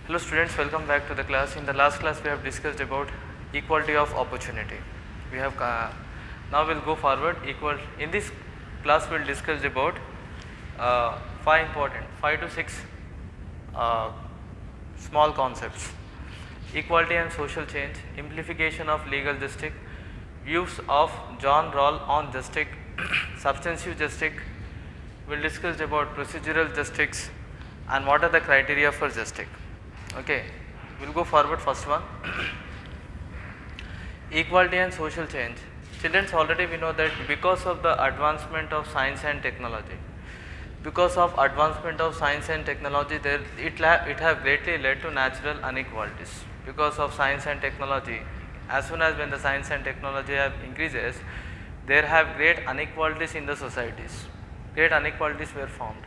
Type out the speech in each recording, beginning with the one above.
Hello students, welcome back to the class. In the last class we have discussed about equality of opportunity. We have now we'll go forward. In this class we'll discuss about five to six uh, small concepts: equality and social change, simplification of legal justice, views of John Rawls on justice, substantive justice. We'll discuss about procedural justice and what are the criteria for justice. Okay, we'll go forward. First one, equality and social change. Children, already we know that because of the advancement of science and technology, it have greatly led to natural inequalities. Because of science and technology, as soon as when the science and technology have increases, there have great inequalities in the societies. Great inequalities were formed.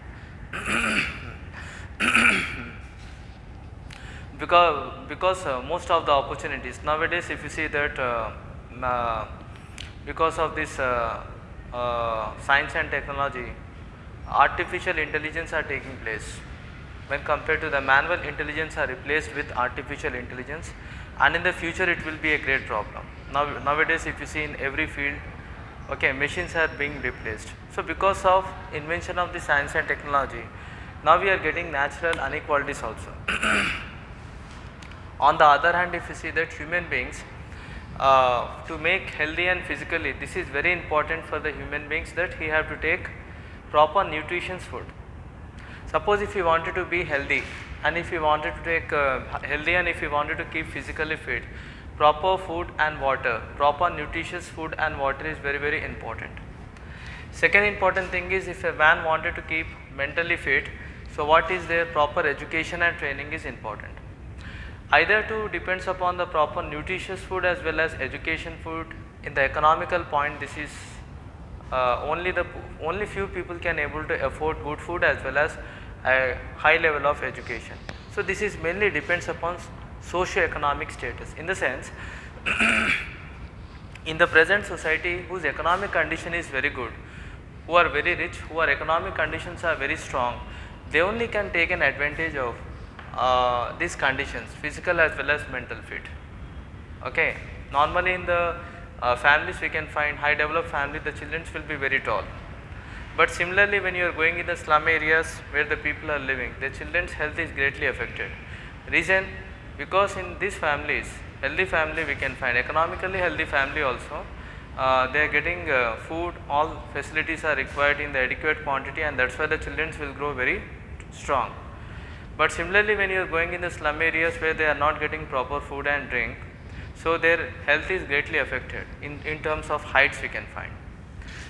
because most of the opportunities nowadays, if you see that because of this science and technology, artificial intelligence are taking place. When compared to the manual intelligence are replaced with artificial intelligence, and in the future it will be a great problem. Nowadays if you see in every field, okay, machines are being replaced. So because of invention of the science and technology, now we are getting natural inequalities also. On the other hand, if you see that human beings, to make healthy and physically, this is very important for the human beings, that he have to take proper nutritious food. Suppose if he wanted to be healthy and if he wanted to take healthy and if he wanted to keep physically fit, proper food and water, proper nutritious food and water is very important. Second important thing is, if a man wanted to keep mentally fit, so what is their proper education and training is important. Either two depends upon the proper nutritious food as well as education food. In the economical point, this is only few people can able to afford good food as well as a high level of education. So this is mainly depends upon socio-economic status. In the sense, in the present society whose economic condition is very good, who are very rich, who are economic conditions are very strong, they only can take an advantage of these conditions, physical as well as mental fit. Okay, normally in the families we can find high developed family, the children will be very tall. But similarly, when you are going in the slum areas where the people are living, the children's health is greatly affected. Reason, because in these families, healthy family we can find, economically healthy family also, they are getting food, all facilities are required in the adequate quantity, and that's why the children will grow very strong. But similarly, when you are going in the slum areas where they are not getting proper food and drink, so their health is greatly affected in terms of heights we can find.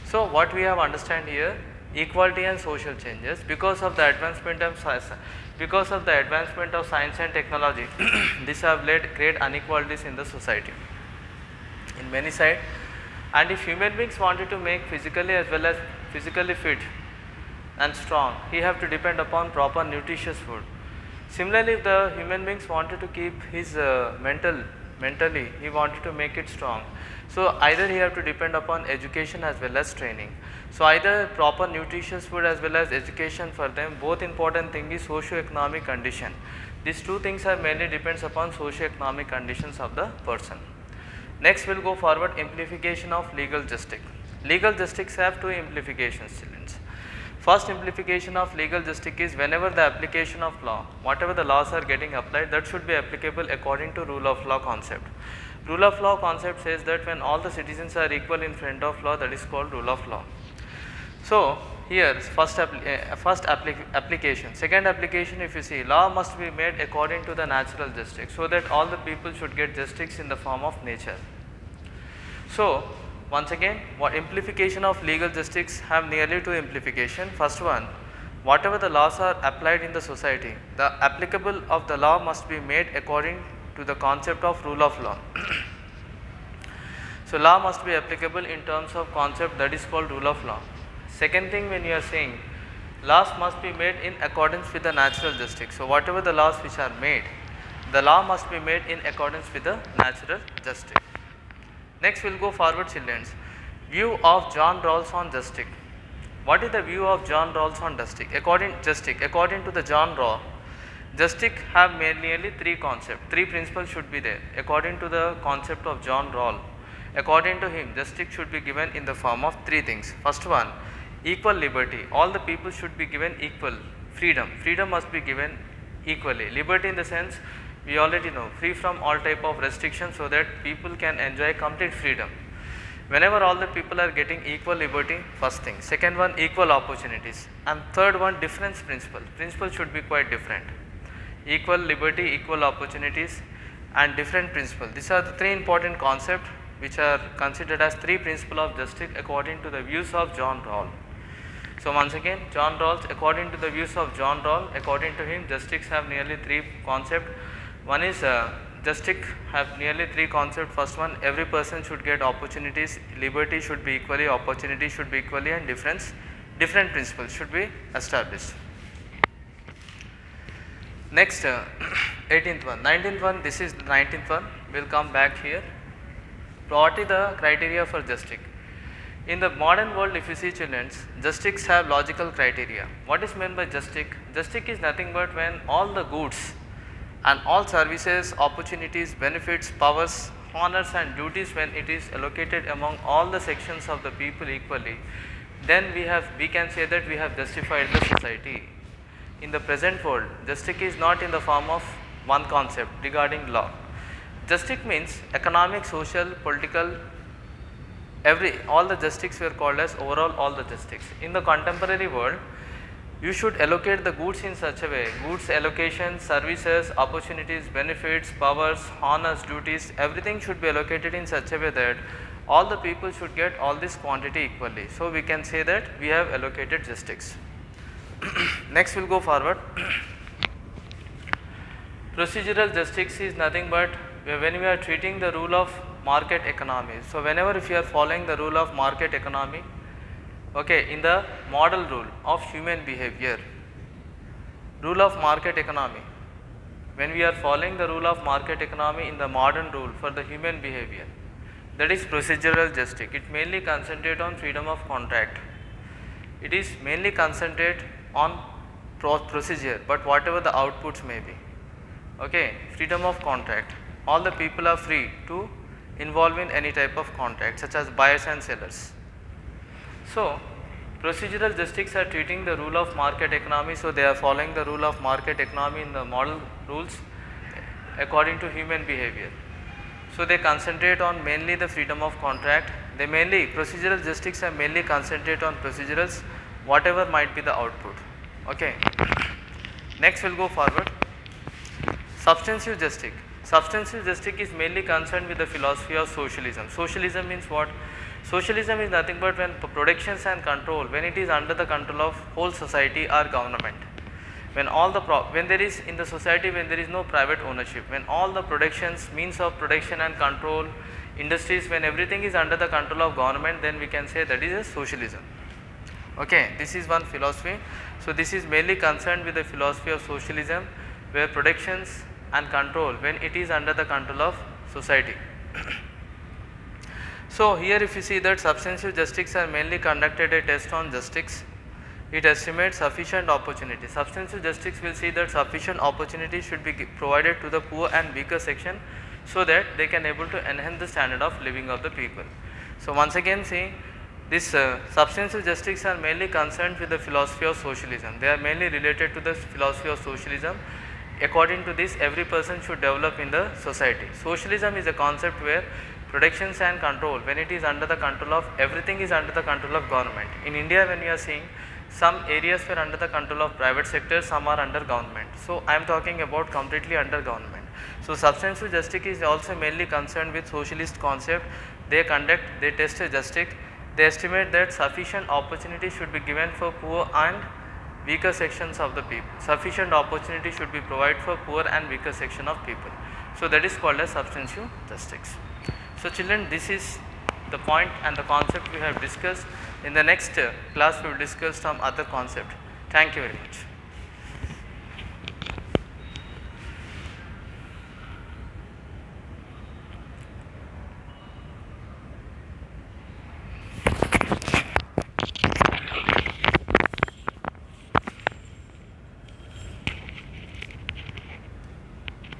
So what we have understand here, equality and social changes, because of the advancement of science and technology, this have led great inequalities in the society in many sides. And if human beings wanted to make physically as well as physically fit and strong, he have to depend upon proper nutritious food. Similarly, if the human beings wanted to keep his mentally, he wanted to make it strong. So either he have to depend upon education as well as training. So either proper nutritious food as well as education for them. Both important thing is socio-economic condition. These two things are mainly depends upon socio-economic conditions of the person. Next, we will go forward, implication of legal justice. Legal justice have two implications, children. First implication of legal justice is, whenever the application of law, whatever the laws are getting applied, that should be applicable according to rule of law concept. Rule of law concept says that when all the citizens are equal in front of law, that is called rule of law. So here first application. Second application, if you see, law must be made according to the natural justice, so that all the people should get justice in the form of nature. So once again, what implication of legal justice have nearly two implication. First one, whatever the laws are applied in the society, the applicable of the law must be made according to the concept of rule of law. So law must be applicable in terms of concept, that is called rule of law. Second thing, when you are saying laws must be made in accordance with the natural justice, so whatever the laws which are made, the law must be made in accordance with the natural justice. Next, we will go forward, children. View of John Rawls on justice. What is the view of John Rawls on justice? According to the John Rawls, Justice have nearly three concepts, three principles should be there according to the concept of John Rawls. According to him, justice should be given in the form of three things. First one, equal liberty. All the people should be given equal freedom. Freedom must be given equally. Liberty in the sense we already know, free from all type of restrictions so that people can enjoy complete freedom. Whenever all the people are getting equal liberty, first thing. Second one, equal opportunities. And third one, difference principle. Principle should be quite different. Equal liberty, equal opportunities and different principle. These are the three important concepts which are considered as three principles of justice according to the views of John Rawls. So once again, John Rawls, according to the views of John Rawls, according to him, justice have nearly three concepts. One is justice have nearly three concepts. First one, every person should get opportunities, liberty should be equally, opportunity should be equally, and different principles should be established. Next, 18th one, 19th one, this is the 19th one, we will come back here. What is the criteria for justice? In the modern world, if you see children, justice have logical criteria. What is meant by justice? Justice is nothing but when all the goods and all services, opportunities, benefits, powers, honors and duties, when it is allocated among all the sections of the people equally, then we can say that we have justified the society. In the present world, justice is not in the form of one concept regarding law. Justice means economic, social, political, all the justice were called as overall all the justice. In the contemporary world, you should allocate the goods in such a way, goods allocation, services, opportunities, benefits, powers, honors, duties, everything should be allocated in such a way that all the people should get all this quantity equally. So we can say that we have allocated justice. Next we will go forward. Procedural justice is nothing but when we are treating the rule of market economy. So whenever if you are following the rule of market economy, okay, in the model rule of human behavior, rule of market economy, when we are following the rule of market economy in the modern rule for the human behavior, that is procedural justice. It mainly concentrate on freedom of contract. It is mainly concentrate on procedure, but whatever the outputs may be. Okay, freedom of contract. All the people are free to involve in any type of contract such as buyers and sellers. So procedural justice are treating the rule of market economy, so they are following the rule of market economy in the model rules according to human behavior. So they concentrate on mainly the freedom of contract. Procedural justice are mainly concentrate on procedurals, whatever might be the output. Okay. Next we will go forward. Substantive justice. Substantive justice is mainly concerned with the philosophy of socialism. Socialism means what? Socialism is nothing but when productions and control, when it is under the control of whole society or government. When there is in the society, when there is no private ownership, when all the productions, means of production and control, industries, when everything is under the control of government, then we can say that is a socialism. Okay, this is one philosophy. So this is mainly concerned with the philosophy of socialism, where productions and control, when it is under the control of society. So here if you see that substantive justice are mainly conducted a test on justice. It estimates sufficient opportunity. Substantive justice will see that sufficient opportunity should be provided to the poor and weaker section, so that they can able to enhance the standard of living of the people. So once again see, this substantive justice are mainly concerned with the philosophy of socialism. They are mainly related to the philosophy of socialism. According to this, every person should develop in the society. Socialism is a concept where productions and control, when it is under the control of, everything is under the control of government. In India, when we are seeing, some areas were under the control of private sector, some are under government. So I am talking about completely under government. So substantive justice is also mainly concerned with socialist concept. They test justice. They estimate that sufficient opportunity should be given for poor and weaker sections of the people. Sufficient opportunity should be provided for poor and weaker section of people. So that is called as substantive justice. So children, this is the point and the concept we have discussed. In the next class we will discuss some other concept. Thank you very much.